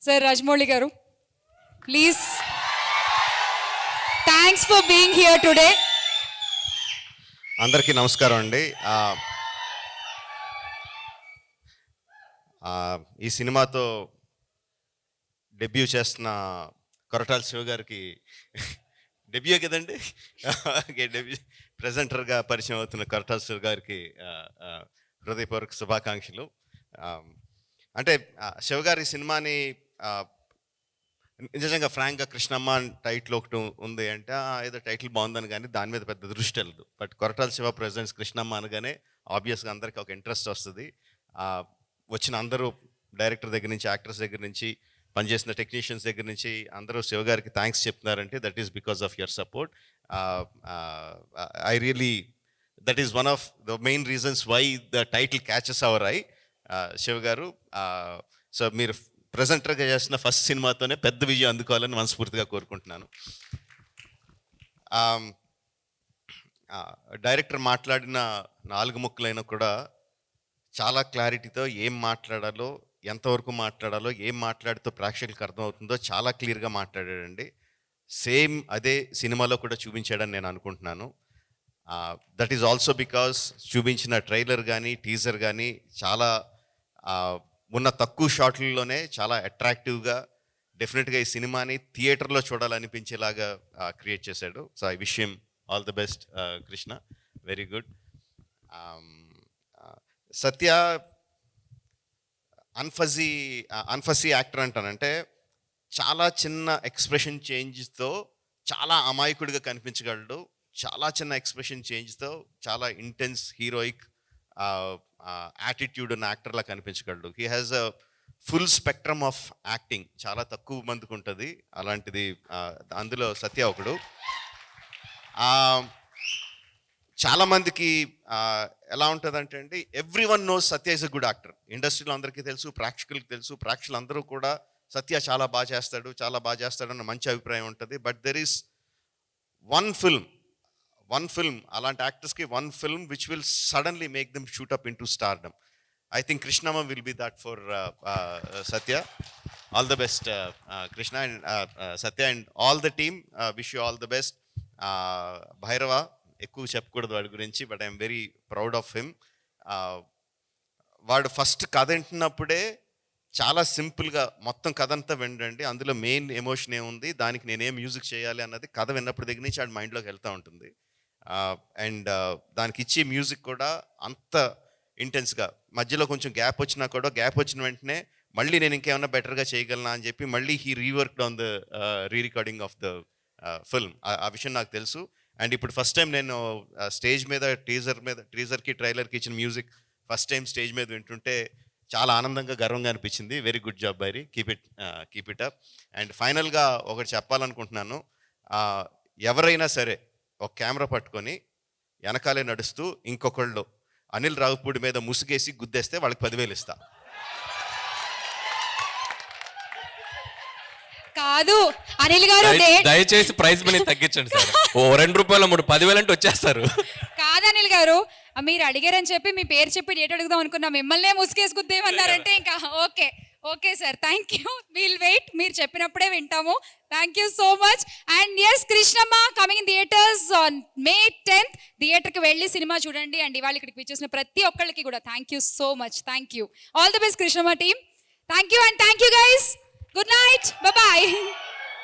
Sir Rajamouli గారు, please. Thanks for being here today. అందరికీ నమస్కారం అండి. ఈ సినిమాతో డెబ్యూ చేస్తున్న కొరటాల శివ గారికి డెబ్యూ కదండి, డెబ్యూ ప్రెజెంటర్గా పరిచయం అవుతున్న కొరటాల శివ గారికి హృదయపూర్వక శుభాకాంక్షలు. అంటే శివ గారి సినిమాని నిజంగా ఫ్రాంక్గా కృష్ణమ్మ టైటిల్ ఒకటి ఉంది అంటే ఏదో టైటిల్ బాగుందని కానీ దాని మీద పెద్ద దృష్టి వెళ్ళదు. బట్ కొరటాల శివ ప్రెజెంట్స్ కృష్ణమ్మ అనగానే ఆబ్వియస్గా అందరికీ ఒక ఇంట్రెస్ట్ వస్తుంది. వచ్చిన అందరూ డైరెక్టర్ దగ్గర నుంచి, యాక్టర్స్ దగ్గర నుంచి, పనిచేసిన టెక్నీషియన్స్ దగ్గర నుంచి అందరూ శివ గారికి థ్యాంక్స్ చెప్తున్నారంటే that is because of your support. I really that is one of the main reasons why the title catches our eye. Shiva గారు, సో మీరు ప్రెజెంటర్గా చేసిన ఫస్ట్ సినిమాతోనే పెద్ద విజయం అందుకోవాలని మనస్ఫూర్తిగా కోరుకుంటున్నాను. డైరెక్టర్ మాట్లాడిన 4 ముక్కలైనా కూడా చాలా క్లారిటీతో ఏం మాట్లాడాలో, ఎంతవరకు మాట్లాడాలో, ఏం మాట్లాడితో ప్రేక్షకులకు అర్థమవుతుందో చాలా క్లియర్గా మాట్లాడాడండి. సేమ్ అదే సినిమాలో కూడా చూపించాడని నేను అనుకుంటున్నాను. దట్ ఈజ్ ఆల్సో బికాస్ చూపించిన ట్రైలర్ కానీ టీజర్ కానీ చాలా ఉన్న తక్కువ షాట్లలోనే చాలా అట్రాక్టివ్గా, డెఫినెట్గా ఈ సినిమాని థియేటర్లో చూడాలనిపించేలాగా క్రియేట్ చేశాడు. So I wish him all the best Krishna, very good. Satya అన్ఫజీ యాక్టర్ అంటానంటే చాలా చిన్న ఎక్స్ప్రెషన్ చేంజ్తో చాలా అమాయకుడిగా కనిపించగలడు. చాలా చిన్న ఎక్స్ప్రెషన్ చేంజ్తో చాలా ఇంటెన్స్ హీరోయిక్ యాటిట్యూడ్ ఉన్న యాక్టర్లా కనిపించగలడు. He has a full spectrum of acting, చాలా తక్కువ మందికి ఉంటుంది అలాంటిది. అందులో సత్య ఒకడు. చాలామందికి ఎలా ఉంటుందంటే అండి, every one knows Satya is a good actor. ఇండస్ట్రీలో అందరికీ తెలుసు, ప్రేక్షకులకు తెలుసు. ప్రేక్షకులందరూ కూడా సత్య చాలా బాగా చేస్తాడు అన్న మంచి అభిప్రాయం ఉంటుంది. But there is one film అలాంటి యాక్టర్స్కి one film which will suddenly make them shoot up into stardom. I think Krishnamma will be that for Satya. All the best Krishna and Satya and all the team. Wish you all the best. Bhairava ఎక్కువ చెప్పకూడదు వాడి గురించి, but I'm very proud of him. వాడు first కథ వింటున్నప్పుడే చాలా సింపుల్గా మొత్తం కథ అంతా వినండి, అందులో మెయిన్ ఎమోషన్ ఏముంది, దానికి నేనేం మ్యూజిక్ చేయాలి అన్నది కథ విన్నప్పుడు దగ్గర నుంచి ఆడి మైండ్లోకి వెళ్తూ ఉంటుంది. అండ్ దానికి ఇచ్చే మ్యూజిక్ కూడా అంత ఇంటెన్స్గా, మధ్యలో కొంచెం గ్యాప్ వచ్చినా కూడా గ్యాప్ వచ్చిన వెంటనే మళ్ళీ నేను ఇంకేమన్నా బెటర్గా చేయగలనా అని చెప్పి మళ్ళీ he reworked on the rerecording of the film. ఆ విషయం నాకు తెలుసు. అండ్ ఇప్పుడు ఫస్ట్ టైం నేను స్టేజ్ మీద టీజర్కి ట్రైలర్కి ఇచ్చిన మ్యూజిక్ ఫస్ట్ టైం స్టేజ్ మీద వింటుంటే చాలా ఆనందంగా, గర్వంగా అనిపించింది. Very good job బైరీ, keep it up. And ఫైనల్గా ఒకటి చెప్పాలనుకుంటున్నాను. ఎవరైనా సరే ఒక కెమెరా పట్టుకొని వెనకాలే నడుస్తూ ఇంకొకళ్ళు అనిల్ రావుపూడి మీద ముసుగేసి గుద్దేస్తే వాళ్ళకి 10,000 ఇస్తా. కాదు అనిల్ గారు, దయచేసి ప్రైస్ మనీ తగ్గించండి సార్. ఓ 2 రూపాయలు 3 10,000 అంటే వచ్చేస్తారు. కాదు అనిల్ గారు, మీరు అడిగారని చెప్పి మీ పేరు చెప్పి డేట్ అడుగుదాం అనుకున్నా, మిమ్మల్నే ముసుగేసి గుద్దేమన్నారంటే ఇంకా okay sir, thank you. Will wait, మీరు చెప్పినప్పుడే వింటాము. Thank you so much. And yes, Krishnamma coming in theatres on May 10th. థియేటర్కి వెళ్ళి సినిమా చూడండి. అండ్ ఇవాళ ఇక్కడికి వచ్చేసిన ప్రతి ఒక్కళ్ళకి కూడా thank you so much. Thank you. All the best Krishnamma team. Thank you and thank you guys. Good night, bye.